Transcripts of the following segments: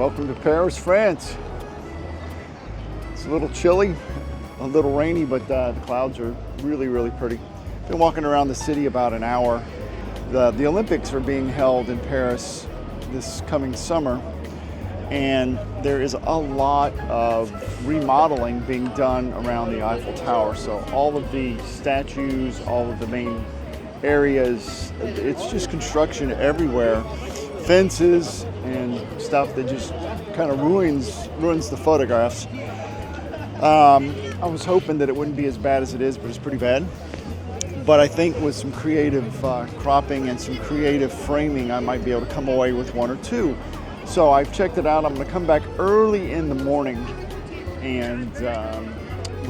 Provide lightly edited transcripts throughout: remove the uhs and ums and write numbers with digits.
Welcome to Paris, France. It's a little chilly, a little rainy, but the clouds are really, really pretty. Been walking around the city about an hour. The Olympics are being held in Paris this coming summer, and there is a lot of remodeling being done around the Eiffel Tower. So all of the statues, all of the main areas, it's just construction everywhere. Fences and stuff that just kind of ruins the photographs. I was hoping that it wouldn't be as bad as it is, but it's pretty bad. But I think with some creative cropping and some creative framing, I might be able to come away with one or two. So I've checked it out. I'm going to come back early in the morning, and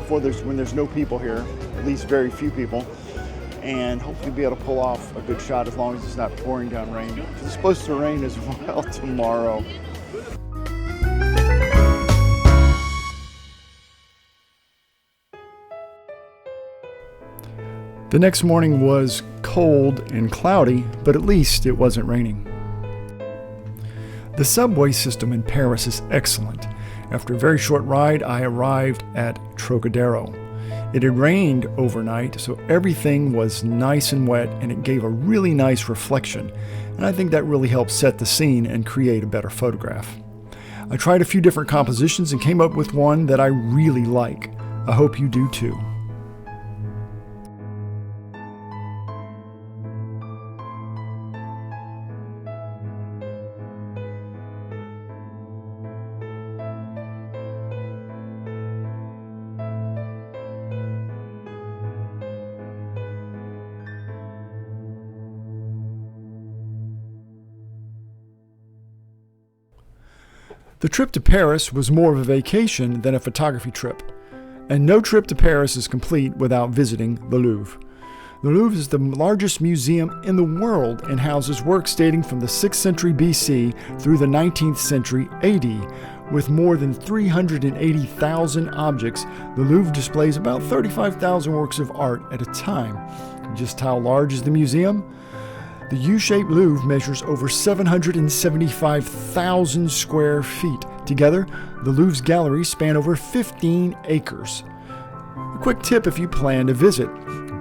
when there's no people here, at least very few people, and hopefully be able to pull off a good shot as long as it's not pouring down rain. It's supposed to rain as well tomorrow. The next morning was cold and cloudy, but at least it wasn't raining. The subway system in Paris is excellent. After a very short ride, I arrived at Trocadero. It had rained overnight, so everything was nice and wet, and it gave a really nice reflection. And I think that really helped set the scene and create a better photograph. I tried a few different compositions and came up with one that I really like. I hope you do too. The trip to Paris was more of a vacation than a photography trip, and no trip to Paris is complete without visiting the Louvre. The Louvre is the largest museum in the world and houses works dating from the 6th century BC through the 19th century AD. With more than 380,000 objects, the Louvre displays about 35,000 works of art at a time. Just how large is the museum? The U-shaped Louvre measures over 775,000 square feet. Together, the Louvre's galleries span over 15 acres. A quick tip if you plan to visit: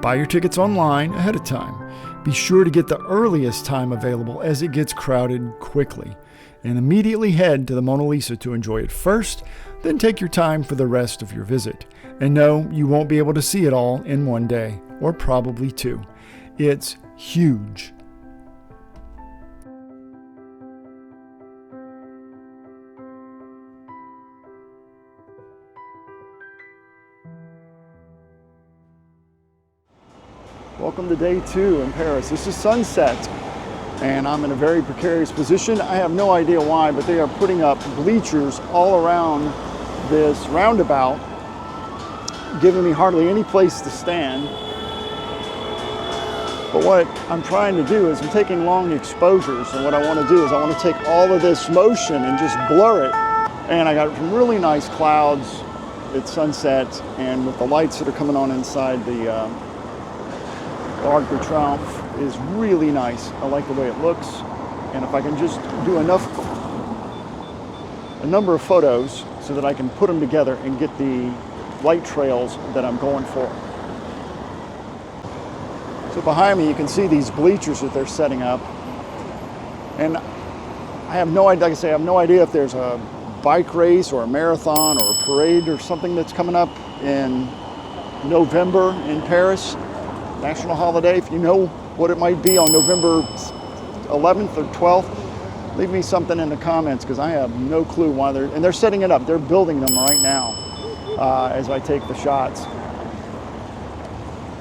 buy your tickets online ahead of time. Be sure to get the earliest time available as it gets crowded quickly. And immediately head to the Mona Lisa to enjoy it first, then take your time for the rest of your visit. And no, you won't be able to see it all in one day, or probably two. It's huge. Welcome to day 2 in Paris. This is sunset, and I'm in a very precarious position. I have no idea why, but they are putting up bleachers all around this roundabout, giving me hardly any place to stand. But what I'm trying to do is I'm taking long exposures, and what I want to do is I want to take all of this motion and just blur it. And I got some really nice clouds at sunset, and with the lights that are coming on inside the Arc de Triomphe is really nice. I like the way it looks, and if I can just do a number of photos so that I can put them together and get the light trails that I'm going for. So behind me you can see these bleachers that they're setting up, and I have no idea, like I say, I have no idea if there's a bike race or a marathon or a parade or something that's coming up in November in Paris. National holiday. If you know what it might be on November 11th or 12th, leave me something in the comments, because I have no clue why they're setting it up. They're building them right now as I take the shots.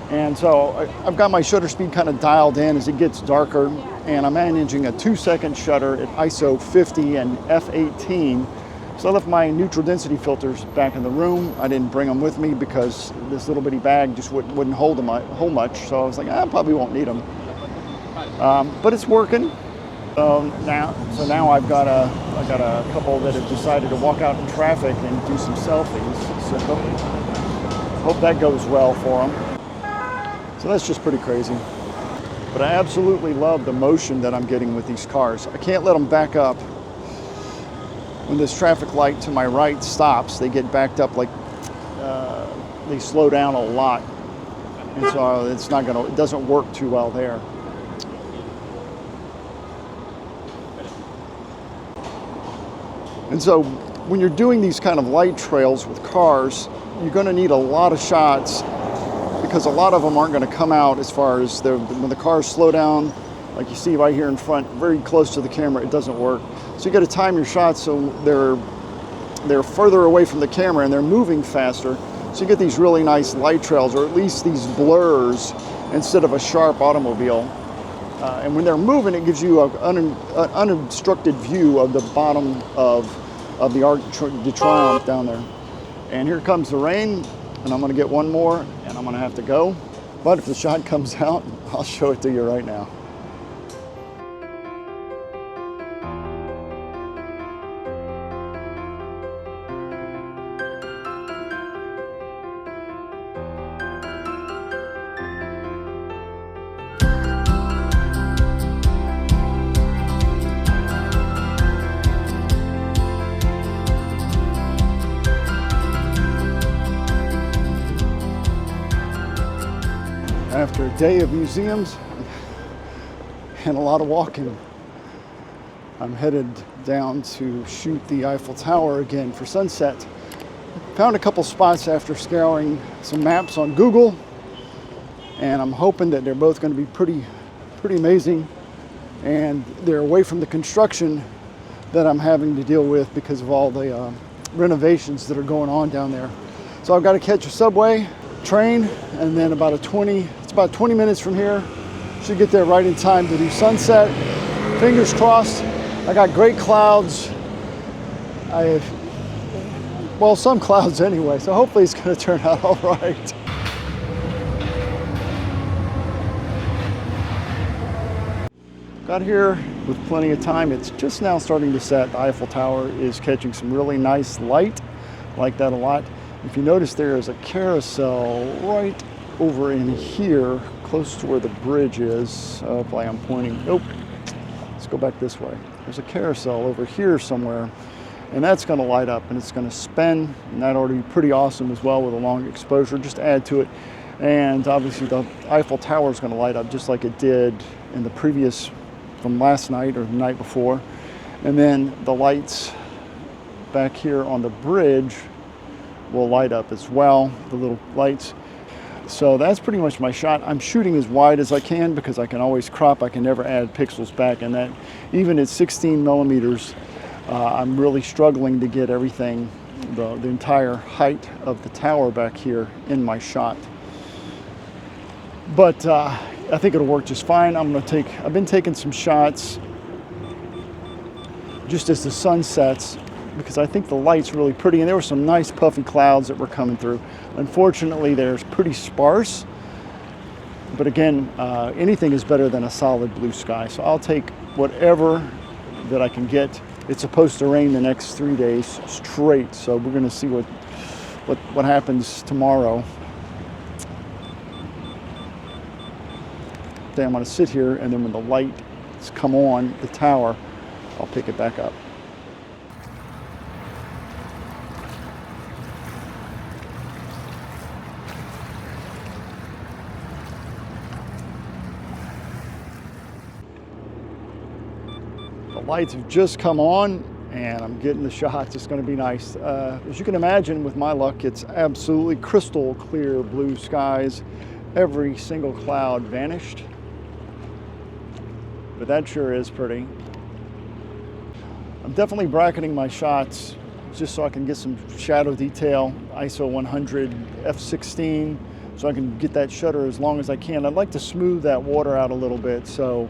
And so I've got my shutter speed kind of dialed in as it gets darker, and I'm managing a 2-second shutter at ISO 50 and f/18. So I left my neutral density filters back in the room. I didn't bring them with me because this little bitty bag just wouldn't hold much. So I was like, I probably won't need them. But it's working. So now I've got a couple that have decided to walk out in traffic and do some selfies. So hope that goes well for them. So that's just pretty crazy. But I absolutely love the motion that I'm getting with these cars. I can't let them back up when this traffic light to my right stops, they get backed up like they slow down a lot, and so it doesn't work too well there. And so when you're doing these kind of light trails with cars, you're going to need a lot of shots, because a lot of them aren't going to come out as far as when the cars slow down, like you see right here in front, very close to the camera, it doesn't work. So you got to time your shots so they're further away from the camera and they're moving faster. So you get these really nice light trails, or at least these blurs instead of a sharp automobile. And when they're moving, it gives you an unobstructed view of the bottom of the Arc de Triomphe down there. And here comes the rain, and I'm going to get one more, and I'm going to have to go. But if the shot comes out, I'll show it to you right now. After a day of museums and a lot of walking, I'm headed down to shoot the Eiffel Tower again for sunset. Found a couple spots after scouring some maps on Google, and I'm hoping that they're both going to be pretty amazing, and they're away from the construction that I'm having to deal with because of all the renovations that are going on down there. So I've got to catch a subway, train, and then about 20 minutes from here. Should get there right in time to do sunset. Fingers crossed. I got great clouds. Well, some clouds anyway, so hopefully it's going to turn out all right. Got here with plenty of time. It's just now starting to set. The Eiffel Tower is catching some really nice light. I like that a lot. If you notice, there is a carousel right over in here, close to where the bridge is. Hopefully I'm pointing. Nope. Let's go back this way. There's a carousel over here somewhere, and that's going to light up and it's going to spin, and that ought to be pretty awesome as well with a long exposure. Just add to it. And obviously the Eiffel Tower is going to light up just like it did in the previous, from last night or the night before. And then the lights back here on the bridge will light up as well, the little lights. So that's pretty much my shot. I'm shooting as wide as I can because I can always crop. I can never add pixels back, and that even at 16 millimeters, I'm really struggling to get everything, the entire height of the tower back here in my shot. But I think it'll work just fine. I've been taking some shots just as the sun sets, because I think the light's really pretty, and there were some nice puffy clouds that were coming through. Unfortunately, they're pretty sparse, but again, anything is better than a solid blue sky. So I'll take whatever that I can get. It's supposed to rain the next 3 days straight, so we're gonna see what happens tomorrow. Then I'm gonna sit here, and then when the lights come on the tower, I'll pick it back up. The lights have just come on and I'm getting the shots. It's going to be nice. As you can imagine, with my luck, it's absolutely crystal clear blue skies. Every single cloud vanished, but that sure is pretty. I'm definitely bracketing my shots just so I can get some shadow detail, ISO 100 f16, so I can get that shutter as long as I can. I'd like to smooth that water out a little bit, so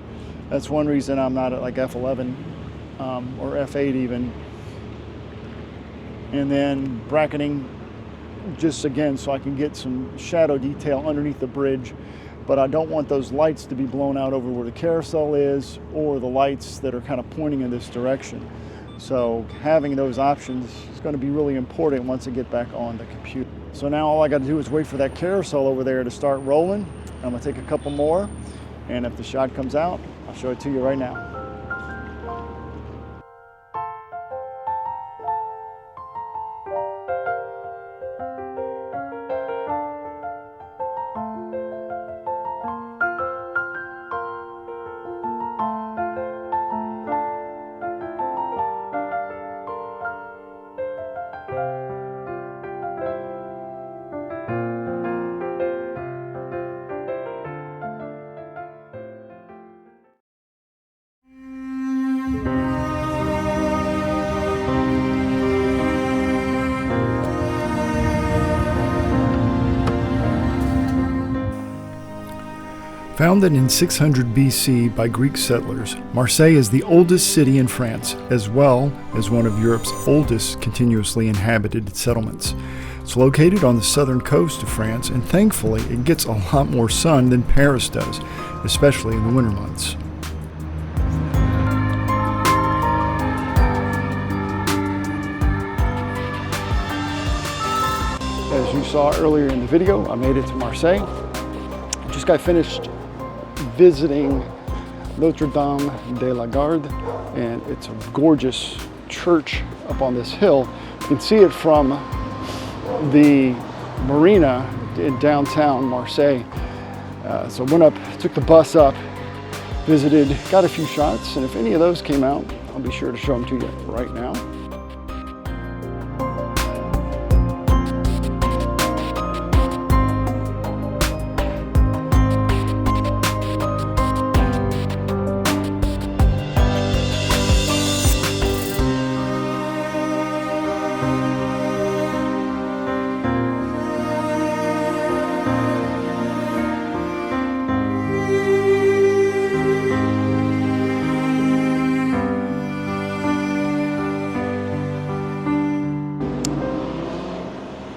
that's one reason I'm not at like f11 or f8 even. And then bracketing just again so I can get some shadow detail underneath the bridge, but I don't want those lights to be blown out over where the carousel is, or the lights that are kind of pointing in this direction. So having those options is going to be really important once I get back on the computer. So now all I got to do is wait for that carousel over there to start rolling. I'm going to take a couple more, and if the shot comes out, I'll show it to you right now. Founded in 600 BC by Greek settlers, Marseille is the oldest city in France, as well as one of Europe's oldest continuously inhabited settlements. It's located on the southern coast of France, and thankfully it gets a lot more sun than Paris does, especially in the winter months. As you saw earlier in the video, I made it to Marseille. Just got finished visiting Notre Dame de la Garde, and it's a gorgeous church up on this hill. You can see it from the marina in downtown Marseille. So went up, took the bus up, visited, got a few shots, and if any of those came out, I'll be sure to show them to you right now.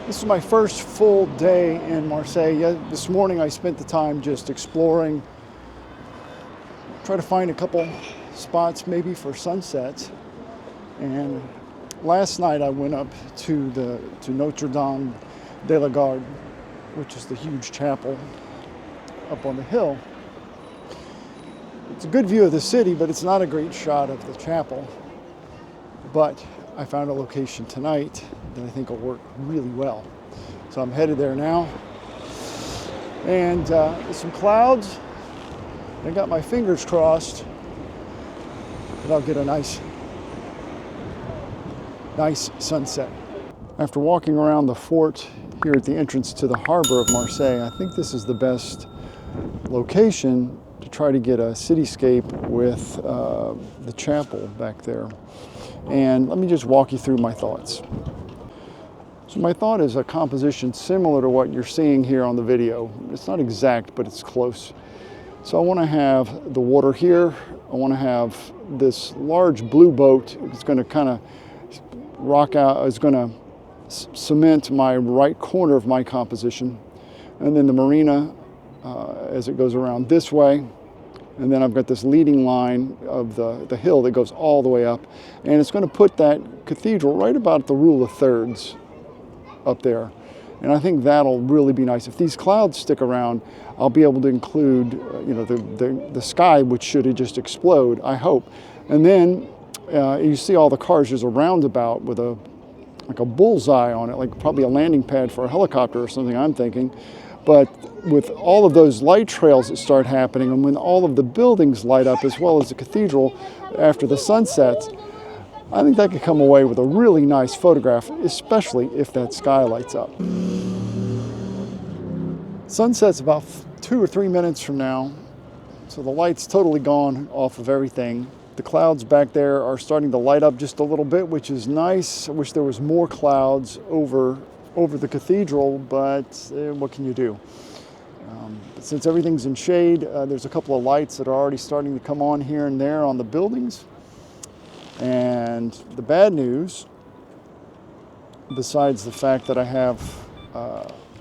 This is my first full day in Marseille. This morning I spent the time just exploring, try to find a couple spots maybe for sunsets. And last night I went up to Notre Dame de la Garde, which is the huge chapel up on the hill. It's a good view of the city, but it's not a great shot of the chapel. But I found a location tonight that I think will work really well. So I'm headed there now. And there's some clouds. I got my fingers crossed that I'll get a nice sunset. After walking around the fort here at the entrance to the harbor of Marseille, I think this is the best location to try to get a cityscape with the chapel back there. And let me just walk you through my thoughts. So my thought is a composition similar to what you're seeing here on the video. It's not exact, but it's close. So I want to have the water here. I want to have this large blue boat. It's going to kind of rock out. It's going to cement my right corner of my composition. And then the marina as it goes around this way. And then I've got this leading line of the hill that goes all the way up. And it's going to put that cathedral right about the rule of thirds up there. And I think that'll really be nice. If these clouds stick around, I'll be able to include the sky, which should just explode, I hope. And then you see all the cars. There's a roundabout with like a bullseye on it, like probably a landing pad for a helicopter or something, I'm thinking. But with all of those light trails that start happening, and when all of the buildings light up as well as the cathedral after the sun sets, I think that could come away with a really nice photograph, especially if that sky lights up. Sunset's about 2 or 3 minutes from now, so the light's totally gone off of everything. The clouds back there are starting to light up just a little bit, which is nice. I wish there was more clouds over the cathedral, but what can you do? Since everything's in shade, there's a couple of lights that are already starting to come on here and there on the buildings. And the bad news, besides the fact that I have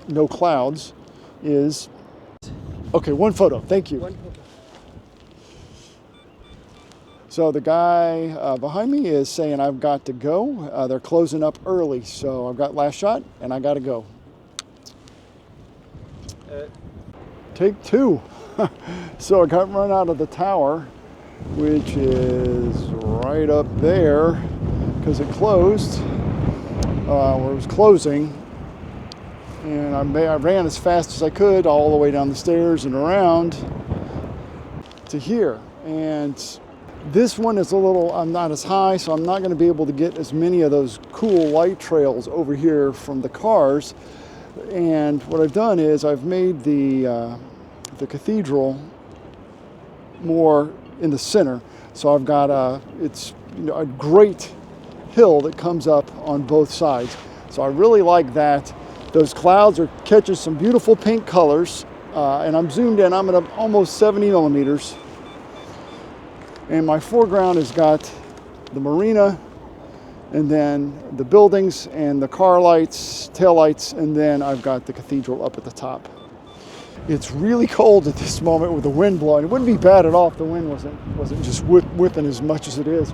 no clouds, is... Okay, one photo, thank you. So the guy behind me is saying I've got to go. They're closing up early, so I've got last shot and I got to go. Take two. So I got run out of the tower, which is right up there because it closed, or it was closing. And I ran as fast as I could all the way down the stairs and around to here. And this one is I'm not as high, so I'm not going to be able to get as many of those cool light trails over here from the cars. And what I've done is I've made the cathedral more in the center. So I've got it's a great hill that comes up on both sides. So I really like that. Those clouds are catching some beautiful pink colors, and I'm zoomed in. I'm at almost 70 millimeters. And my foreground has got the marina, and then the buildings and the car lights, tail lights, and then I've got the cathedral up at the top. It's really cold at this moment with the wind blowing. It wouldn't be bad at all if the wind wasn't just whipping as much as it is.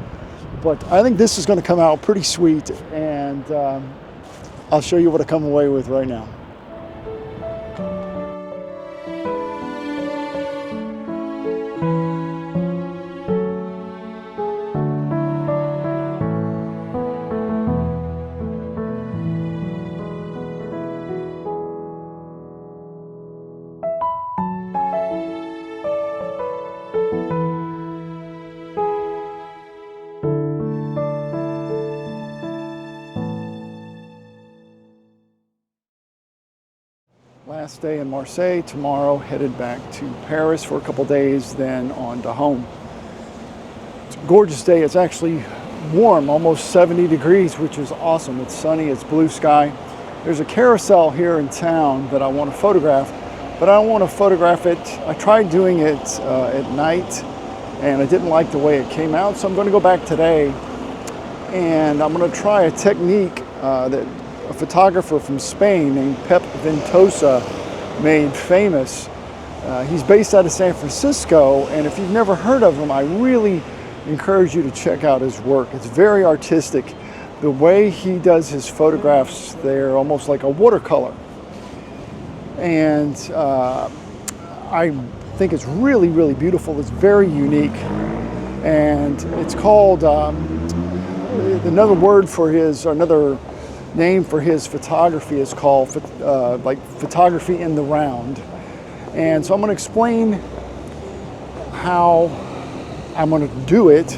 But I think this is going to come out pretty sweet, and I'll show you what I come away with right now. Last day in Marseille, tomorrow headed back to Paris for a couple days, then on to home. It's a gorgeous day. It's actually warm, almost 70 degrees, which is awesome. It's sunny, it's blue sky. There's a carousel here in town that I want to photograph, but I don't want to photograph it. I tried doing it at night, and I didn't like the way it came out, so I'm going to go back today, and I'm going to try a technique that a photographer from Spain named Pep Ventosa made famous. He's based out of San Francisco, and if you've never heard of him, I really encourage you to check out his work. It's very artistic. The way he does his photographs, they're almost like a watercolor. And I think it's really, really beautiful. It's very unique. And it's called, another word for his, or another name for his photography is called like photography in the round. And so I'm going to explain how I'm going to do it,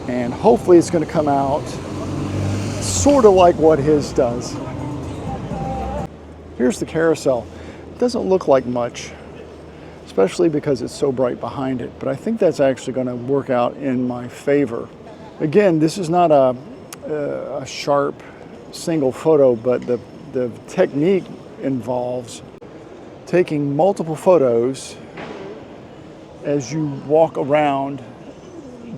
and hopefully it's going to come out sort of like what his does. Here's the carousel. It doesn't look like much, especially because it's so bright behind it, but I think that's actually going to work out in my favor. Again, this is not a sharp single photo, but the technique involves taking multiple photos as you walk around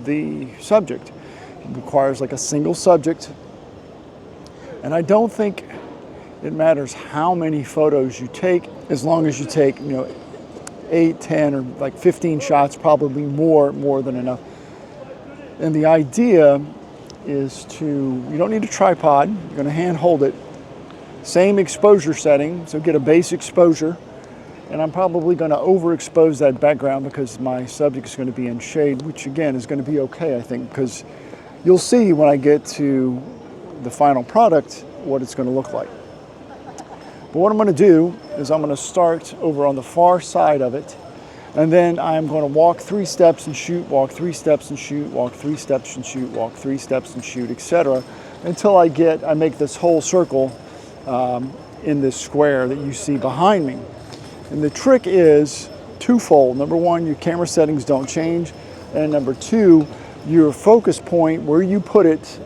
the subject. It requires like a single subject, and I don't think it matters how many photos you take, as long as you take 8, 10, or like 15 shots, probably more than enough. And the idea is you don't need a tripod, you're going to hand hold it. Same exposure setting, so get a base exposure. And I'm probably going to overexpose that background because my subject is going to be in shade, which again is going to be okay, I think, because you'll see when I get to the final product what it's going to look like. But what I'm going to do is I'm going to start over on the far side of it, and then I'm going to walk 3 steps and shoot, walk 3 steps and shoot, walk 3 steps and shoot, walk 3 steps and shoot, etc., until I make this whole circle in this square that you see behind me. And the trick is twofold. Number one, your camera settings don't change, and number two, your focus point where you put it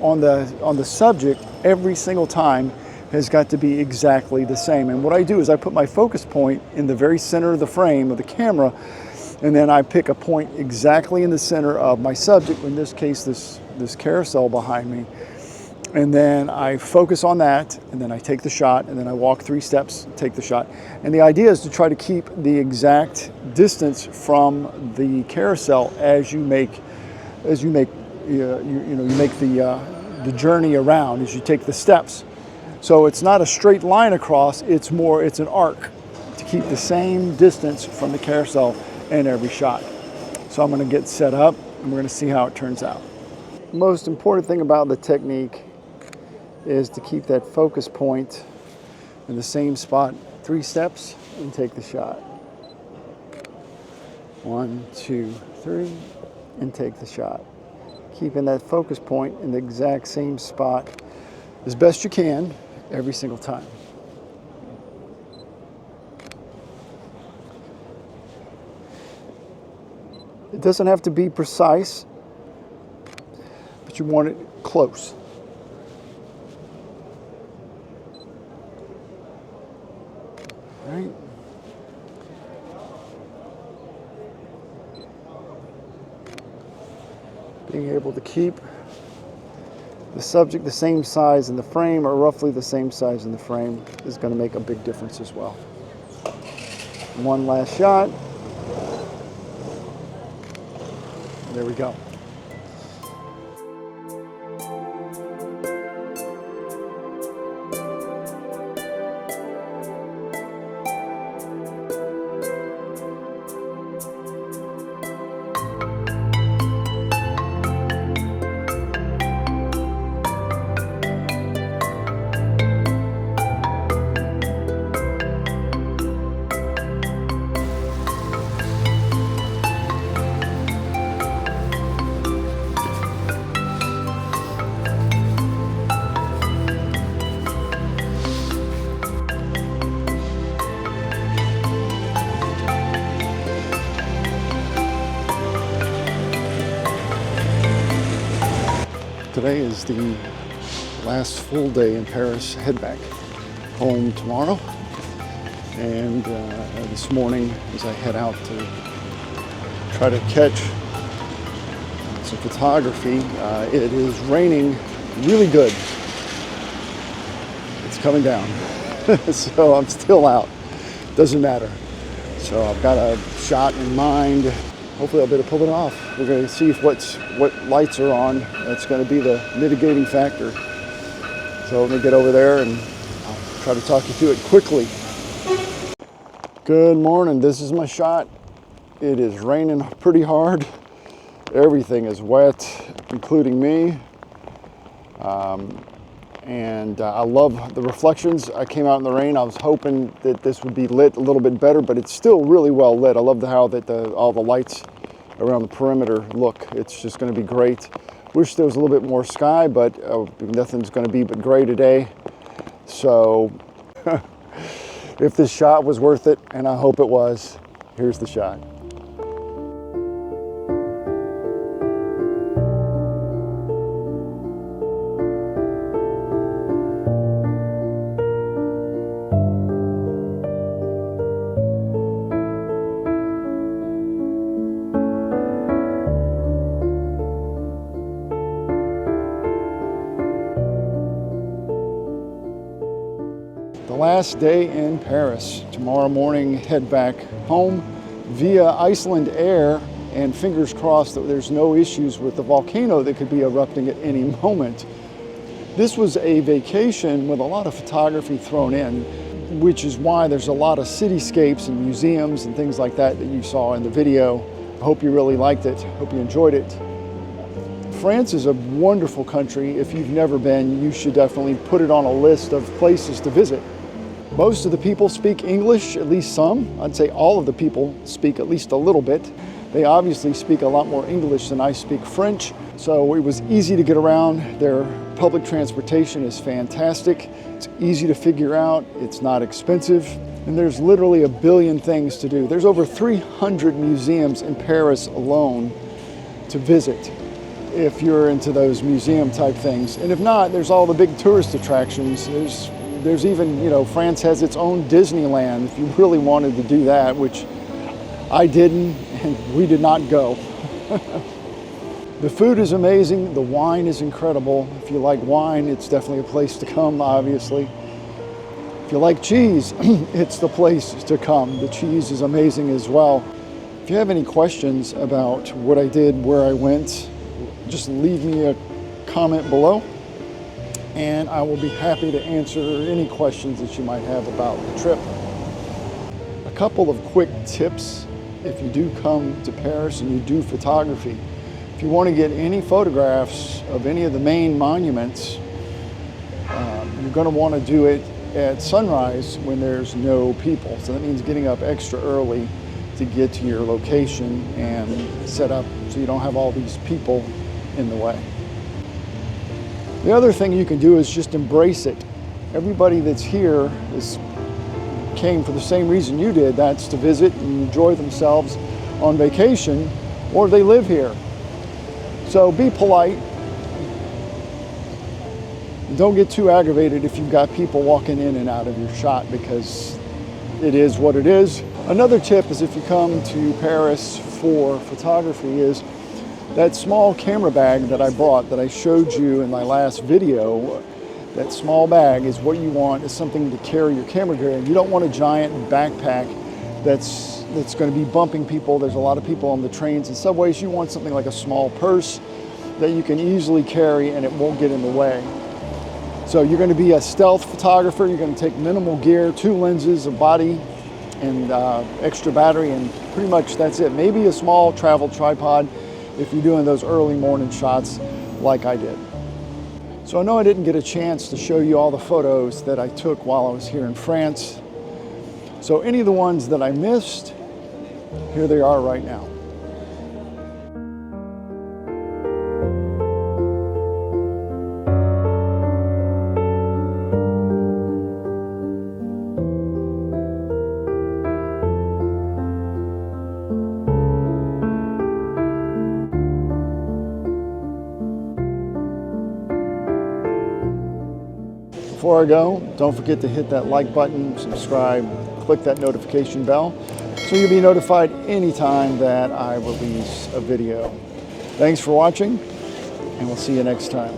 on the subject every single time has got to be exactly the same. And what I do is I put my focus point in the very center of the frame of the camera, and then I pick a point exactly in the center of my subject, in this case this carousel behind me, and then I focus on that, and then I take the shot, and then I walk 3 steps, take the shot. And the idea is to try to keep the exact distance from the carousel as you make the journey around, as you take the steps. So it's not a straight line across, it's an arc to keep the same distance from the carousel in every shot. So I'm going to get set up, and we're going to see how it turns out. The most important thing about the technique is to keep that focus point in the same spot 3 steps and take the shot. 1, 2, 3, and take the shot. Keeping that focus point in the exact same spot as best you can every single time. It doesn't have to be precise, but you want it close. All right, being able to keep the subject the same size in the frame, or roughly the same size in the frame, is going to make a big difference as well. One last shot. There we go. Today is the last full day in Paris. Head back home tomorrow. And this morning, as I head out to try to catch some photography, it is raining really good. It's coming down. So I'm still out. Doesn't matter. So I've got a shot in mind. Hopefully I'll be able to pull it off. We're going to see if what lights are on. That's going to be the mitigating factor. So let me get over there and I'll try to talk you through it quickly. Good morning. This is my shot. It is raining pretty hard. Everything is wet, including me. I love the reflections. I came out in the rain. I was hoping that this would be lit a little bit better, but it's still really well lit. I love how that all the lights around the perimeter look. It's just going to be great. Wish there was a little bit more sky, but nothing's going to be but gray today. So if this shot was worth it, and I hope it was, here's the shot. Last day in Paris. Tomorrow morning, head back home via Iceland Air, and fingers crossed that there's no issues with the volcano that could be erupting at any moment. This was a vacation with a lot of photography thrown in, which is why there's a lot of cityscapes and museums and things like that you saw in the video. I hope you really liked it. Hope you enjoyed it. France is a wonderful country. If you've never been, you should definitely put it on a list of places to visit. Most of the people speak English, at least some. I'd say all of the people speak at least a little bit. They obviously speak a lot more English than I speak French, so it was easy to get around. Their public transportation is fantastic. It's easy to figure out. It's not expensive. And there's literally a billion things to do. There's over 300 museums in Paris alone to visit if you're into those museum type things. And if not, there's all the big tourist attractions. There's even, France has its own Disneyland if you really wanted to do that, which I didn't, and we did not go. The food is amazing. The wine is incredible. If you like wine, it's definitely a place to come, obviously. If you like cheese, it's the place to come. The cheese is amazing as well. If you have any questions about what I did, where I went, just leave me a comment below, and I will be happy to answer any questions that you might have about the trip. A couple of quick tips if you do come to Paris and you do photography. If you want to get any photographs of any of the main monuments, you're going to want to do it at sunrise when there's no people. So that means getting up extra early to get to your location and set up so you don't have all these people in the way. The other thing you can do is just embrace it. Everybody that's here came for the same reason you did. That's to visit and enjoy themselves on vacation, or they live here. So be polite. Don't get too aggravated if you've got people walking in and out of your shot, because it is what it is. Another tip is if you come to Paris for photography is That small camera bag that I brought that I showed you in my last video, that small bag is what you want, is something to carry your camera gear. You don't want a giant backpack that's going to be bumping people. There's a lot of people on the trains and subways. You want something like a small purse that you can easily carry and it won't get in the way. So you're going to be a stealth photographer. You're going to take minimal gear, 2 lenses, a body, and extra battery, and pretty much that's it. Maybe a small travel tripod if you're doing those early morning shots like I did. So I know I didn't get a chance to show you all the photos that I took while I was here in France. So any of the ones that I missed, here they are right now. Before I go, don't forget to hit that like button, subscribe, click that notification bell so you'll be notified anytime that I release a video. Thanks for watching, and we'll see you next time.